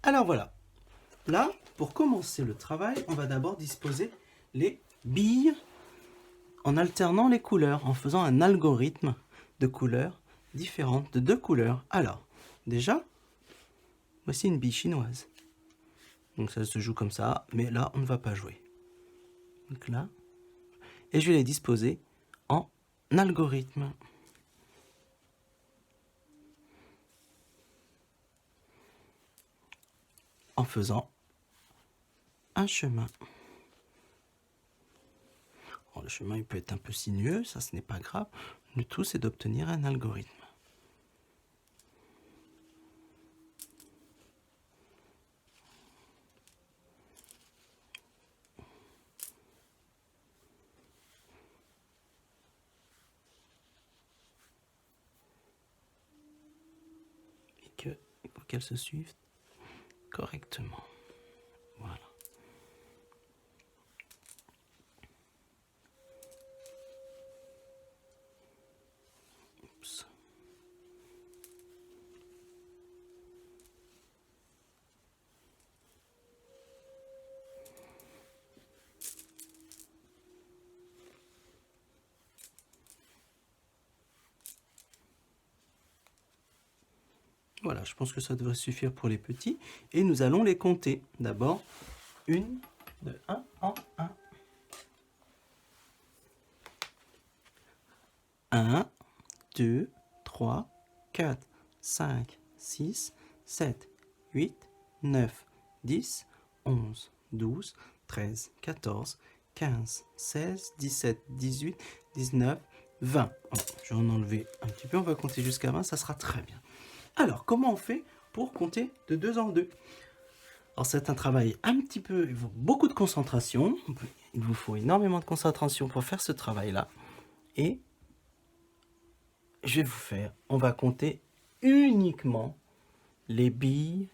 Alors voilà, là, pour commencer le travail, on va d'abord disposer les billes en alternant les couleurs, en faisant un algorithme de couleurs différentes, de 2 couleurs. Alors, déjà, voici une bille chinoise. Donc ça se joue comme ça, mais là, on ne va pas jouer. Donc là, et je vais les disposer en algorithme. En faisant un chemin. Alors, le chemin il peut être un peu sinueux, ça ce n'est pas grave. Le tout c'est d'obtenir un algorithme. Et que il faut qu'elle se suive correctement. Voilà. Oups. Voilà, je pense que ça devrait suffire pour les petits. Et nous allons les compter. D'abord, une, de 1 en 1. 1, 2, 3, 4, 5, 6, 7, 8, 9, 10, 11, 12, 13, 14, 15, 16, 17, 18, 19, 20. Oh, je vais en enlever un petit peu, on va compter jusqu'à 20, ça sera très bien. Alors, comment on fait pour compter de 2 en 2? Alors, c'est un travail un petit peu, il faut beaucoup de concentration. Il vous faut énormément de concentration pour faire ce travail-là. Et je vais vous faire, on va compter uniquement les billes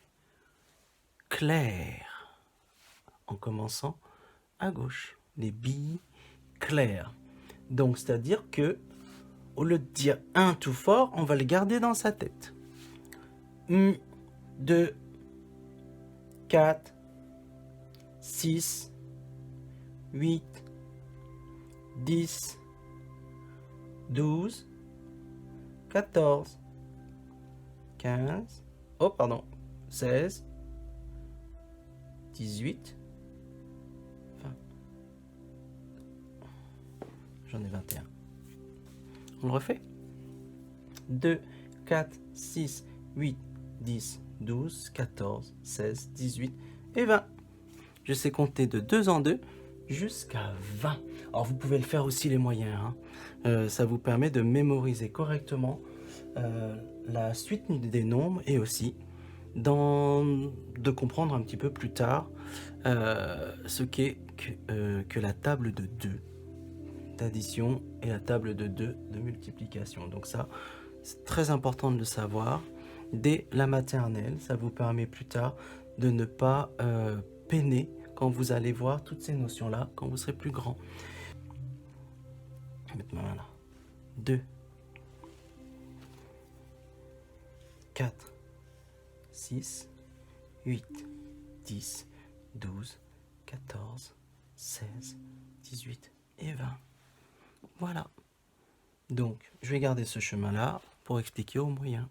claires. En commençant à gauche, les billes claires. Donc, c'est-à-dire que, au lieu de dire 1 tout fort, on va le garder dans sa tête. 1, 2, 4, 6, 8, 10, 12, 14, 15, oh pardon, 16, 18, 20. J'en ai 21. On le refait. 2, 4, 6, 8, 10, 12, 14, 16, 18 et 20. Je sais compter de 2 en 2 jusqu'à 20. Alors vous pouvez le faire aussi les moyens. Ça vous permet de mémoriser correctement la suite des nombres et aussi de comprendre un petit peu plus tard ce qu'est que la table de 2 d'addition et la table de 2 de multiplication. Donc ça, c'est très important de le savoir dès la maternelle. Ça vous permet plus tard de ne pas peiner quand vous allez voir toutes ces notions-là, quand vous serez plus grand. Je vais mettre ma main là. 2, 4, 6, 8, 10, 12, 14, 16, 18 et 20. Voilà. Donc, je vais garder ce chemin-là pour expliquer au moyen.